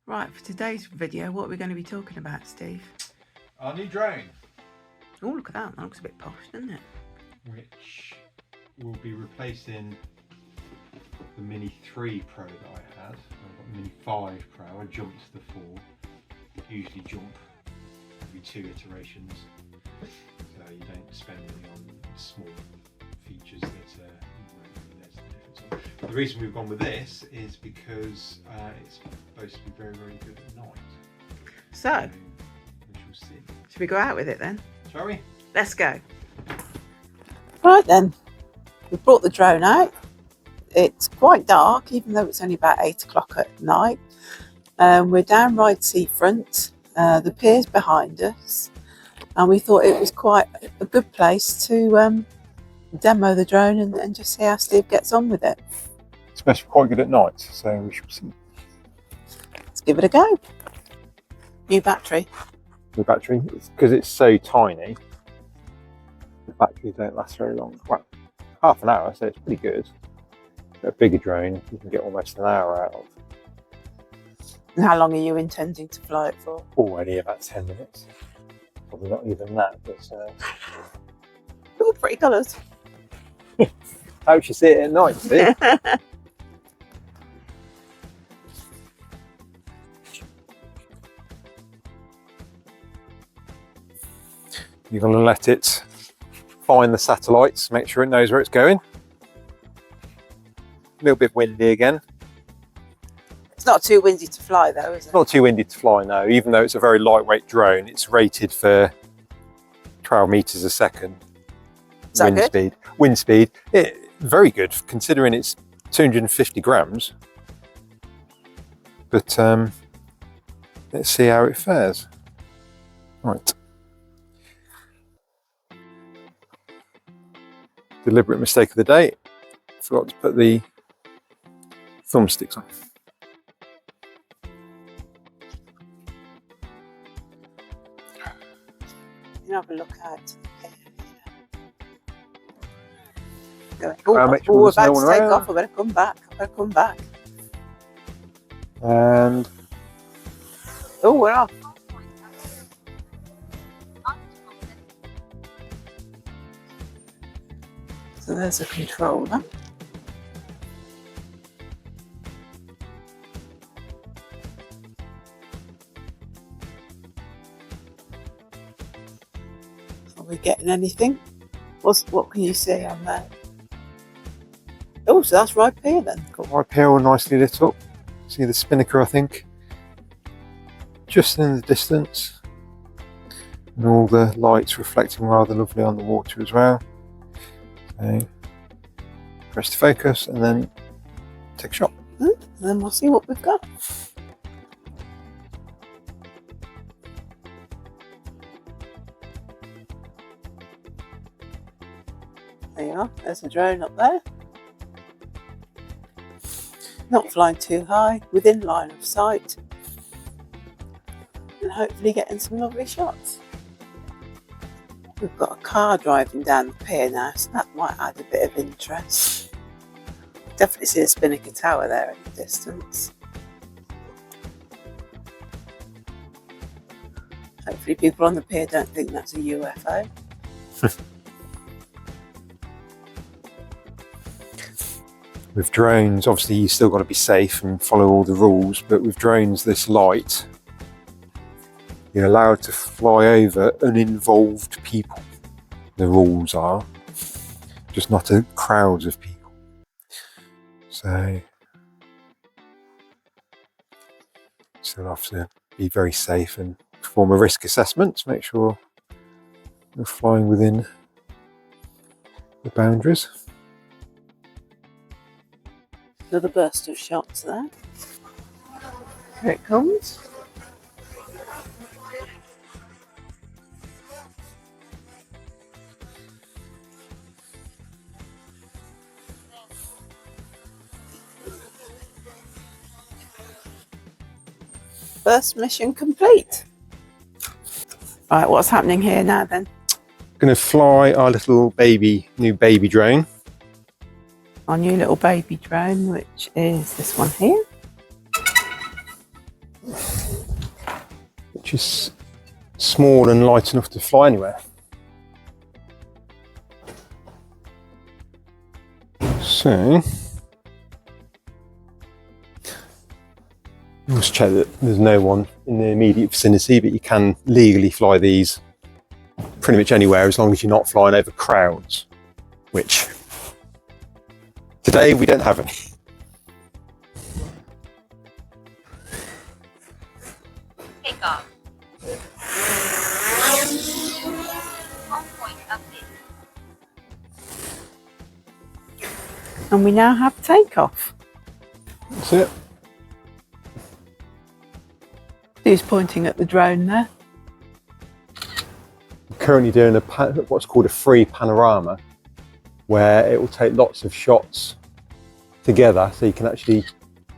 Right, for today's video, what are we going to be talking about, Steve? Our new drone. Oh, look at that. That looks a bit posh, doesn't it? Which will be replacing the Mini 3 Pro that I had. I've got the Mini 5 Pro. I jumped to the 4. I usually jump every 2 iterations. So you don't spend money on small features that there's a difference on. But the reason we've gone with this is because it's supposed to be very, very good at night. So we shall see. Should we go out with it then? Shall we? Let's go. Right then, we brought the drone out. It's quite dark, even though it's only about 8 o'clock at night. We're down Ryde seafront. The pier's behind us, and we thought it was quite a good place to demo the drone and just see how Steve gets on with it. It's supposed to be quite good at night, so we shall see. Let's give it a go. New battery. The battery, because it's so tiny, the batteries don't last very long. Well, half an hour, so it's pretty good. A bigger drone, you can get almost an hour out of. And how long are you intending to fly it for? Already about 10 minutes. Probably not even that, but Oh, pretty colours. how should you see it at night, see? You're going to let it find the satellites, make sure it knows where it's going. A little bit windy again. It's not too windy to fly though, is it? It's not too windy to fly, no. Even though it's a very lightweight drone, it's rated for 12 meters a second. Is that good? Wind speed. Very good, considering it's 250 grams. But let's see how it fares. Right. Deliberate mistake of the day. Forgot to put the thumbsticks on. You have a look out. We're about to take off. I better come back. And oh, we're off. So there's a controller. Are we getting anything? What can you see on there? Oh, so that's Ryde Pier then. got Ryde Pier all nicely lit up. See the spinnaker, I think, just in the distance. And all the lights reflecting rather lovely on the water as well. So, press to focus and then take a shot. And then we'll see what we've got. There you are, there's a drone up there. Not flying too high, within line of sight. And hopefully getting some lovely shots. We've got a car driving down the pier now, so that might add a bit of interest. Definitely see the Spinnaker Tower there in the distance. Hopefully people on the pier don't think that's a UFO. With drones, obviously you still got to be safe and follow all the rules, but with drones this light, you're allowed to fly over uninvolved people. The rules are, just not to crowds of people. So, still have to be very safe and perform a risk assessment to make sure you're flying within the boundaries. Another burst of shots there. Here it comes. First mission complete. Right, what's happening here now then? Going to fly our little new baby drone. Our new little baby drone, which is this one here. which is small and light enough to fly anywhere. So, let's check that there's no one in the immediate vicinity, but you can legally fly these pretty much anywhere as long as you're not flying over crowds, which today we don't have any. Take off. Home point update. And we now have takeoff. That's it. Who's pointing at the drone there? I'm currently doing what's called a free panorama, where it will take lots of shots together, so you can actually,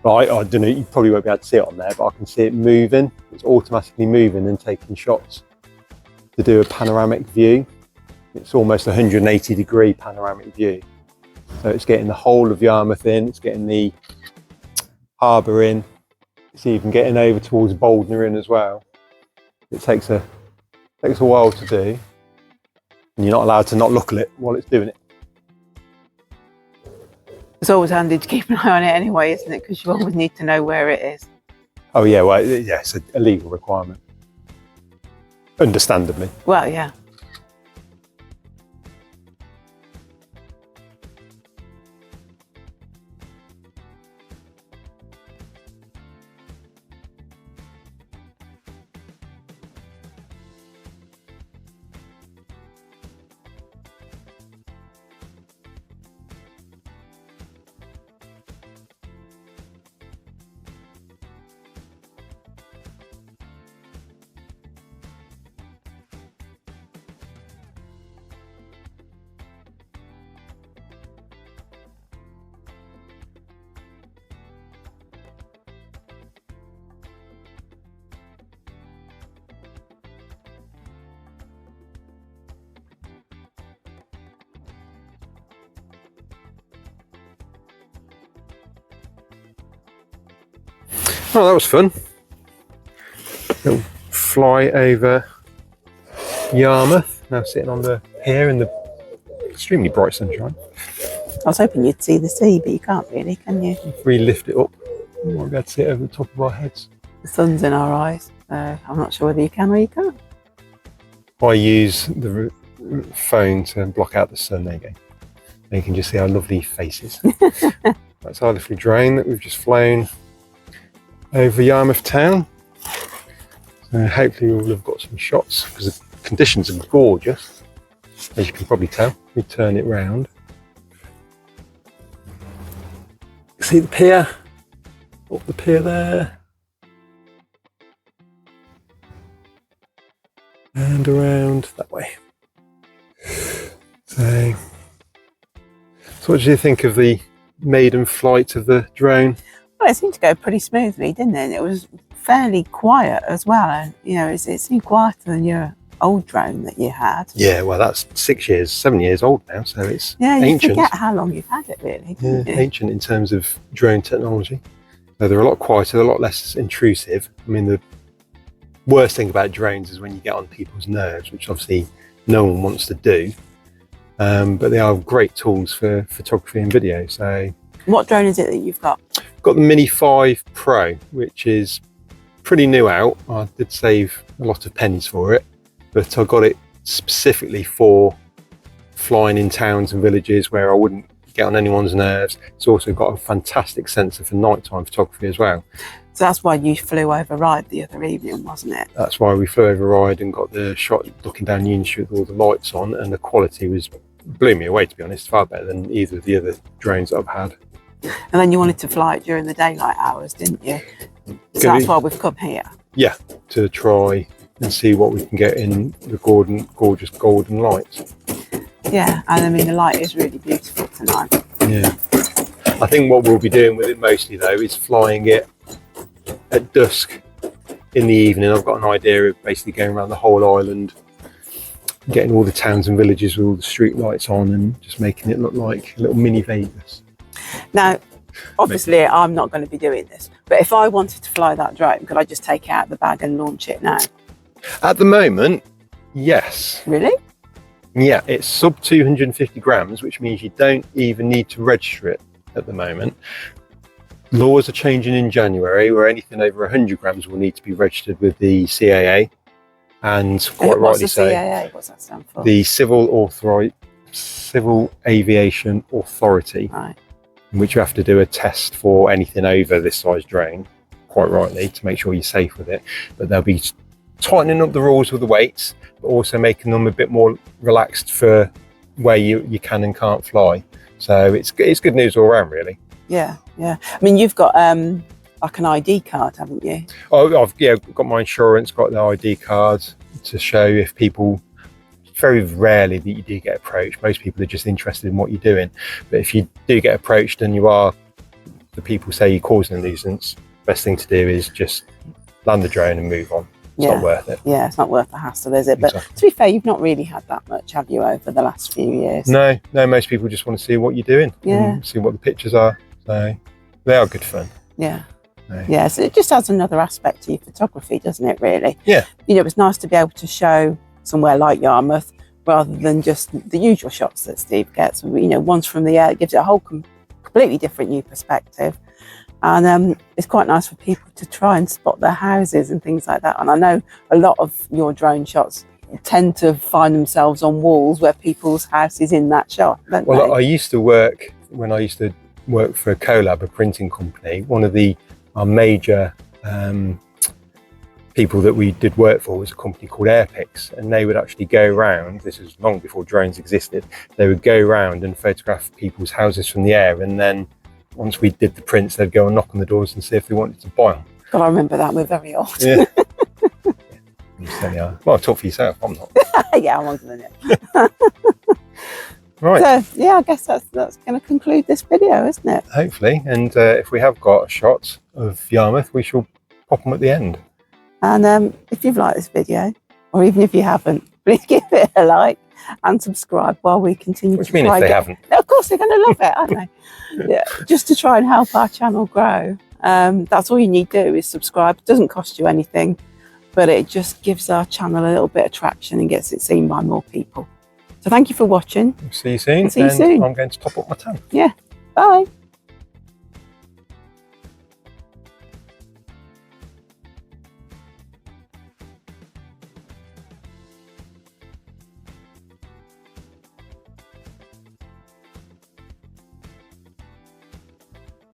well, I don't know, you probably won't be able to see it on there, but I can see it moving. It's automatically moving and taking shots to do a panoramic view. It's almost a 180-degree panoramic view. So it's getting the whole of Yarmouth in, it's getting the harbour in, it's even getting over towards Boldner in as well. It takes a while to do, and you're not allowed to not look at it while it's doing it. It's always handy to keep an eye on it anyway, isn't it? Because you always need to know where it is. Oh yeah, well, yeah, it's a legal requirement. Understandably. Well, yeah. Oh, that was fun. Little fly over Yarmouth. Now sitting on the pier in the extremely bright sunshine. I was hoping you'd see the sea, but you can't really, can you? If we lift it up, we might be able to see it over the top of our heads. The sun's in our eyes, so I'm not sure whether you can or you can't. I use the phone to block out the sun. There you go. And you can just see our lovely faces. That's our little drone that we've just flown over Yarmouth town. So hopefully we'll have got some shots, because the conditions are gorgeous, as you can probably tell. We turn it round. See the pier? Up the pier there. And around that way. So what do you think of the maiden flight of the drone? Well, it seemed to go pretty smoothly, didn't it? It was fairly quiet as well. And, you know, it seemed quieter than your old drone that you had. Yeah, well, that's 7 years old now, so it's Yeah, you ancient. forget how long you've had it, really. Yeah, Don't you? ancient in terms of drone technology. So they're a lot quieter, a lot less intrusive. I mean, the worst thing about drones is when you get on people's nerves, which obviously no one wants to do. But they are great tools for photography and video. So, What drone is it that you've got? I've got the Mini 5 Pro, which is pretty new out. I did save a lot of pennies for it, but I got it specifically for flying in towns and villages where I wouldn't get on anyone's nerves. It's also got a fantastic sensor for nighttime photography as well. So that's why you flew over Ryde the other evening, wasn't it? That's why we flew over Ryde and got the shot looking down Union Street with all the lights on, and the quality blew me away, to be honest. Far better than either of the other drones that I've had. And then you wanted to fly it during the daylight hours, didn't you? So that's why we've come here. Yeah, to try and see what we can get in the gorgeous golden lights. Yeah, and I mean the light is really beautiful tonight. Yeah. I think what we'll be doing with it mostly though is flying it at dusk in the evening. I've got an idea of basically going around the whole island, getting all the towns and villages with all the street lights on and just making it look like a little mini Vegas. Now, Obviously, I'm not going to be doing this. But if I wanted to fly that drone, could I just take it out of the bag and launch it now? At the moment, yes. Really? Yeah, it's sub 250 grams, which means you don't even need to register it at the moment. Laws are changing in January where anything over 100 grams will need to be registered with the CAA. And quite rightly so. What's the CAA? What's that stand for? The Civil Aviation Authority, Right. in which you have to do a test for anything over this size drone, quite rightly, to make sure you're safe with it. But they'll be tightening up the rules with the weights, but also making them a bit more relaxed for where you can and can't fly. So it's good news all around, really. Yeah, yeah. I mean, you've got like an ID card, haven't you? Oh, I've got my insurance, got the ID card to show if people. Very rarely that you do get approached. Most people are just interested in what you're doing. But if you do get approached and the people say you're causing a nuisance, best thing to do is just land the drone and move on. It's not worth it. Yeah, it's not worth the hassle, is it? But Exactly. to be fair, you've not really had that much, have you, over the last few years? No, most people just want to see what you're doing. Yeah. And see what the pictures are. So they are good fun. Yeah. No. Yeah, so it just adds another aspect to your photography, doesn't it, really? Yeah. You know, it's nice to be able to show somewhere like Yarmouth rather than just the usual shots that Steve gets. You know, ones from the air, it gives it a whole completely different new perspective. And it's quite nice for people to try and spot their houses and things like that. And I know a lot of your drone shots tend to find themselves on walls where people's house is in that shot, don't Well, they? I used to work, when I used to work for a Collab, a printing company, one of our major people that we did work for was a company called Airpix, and they would actually go around, this was long before drones existed, they would go around and photograph people's houses from the air, and then once we did the prints, they'd go and knock on the doors and see if they wanted to buy them. God, I remember that. We're very old. Yeah. You certainly are. Well, talk for yourself, I'm not. Yeah, I'm older than you. Right. So, yeah, I guess that's going to conclude this video, isn't it? Hopefully, and if we have got a shot of Yarmouth, we shall pop them at the end. And if you've liked this video, or even if you haven't, please give it a like and subscribe while we continue What to do you mean try if they get- haven't? Of course, they're going to love it, aren't they? Yeah, just to try and help our channel grow. That's all you need to do is subscribe. It doesn't cost you anything, but it just gives our channel a little bit of traction and gets it seen by more people. So thank you for watching. See you soon. See you soon. I'm going to top up my tan. Yeah, bye.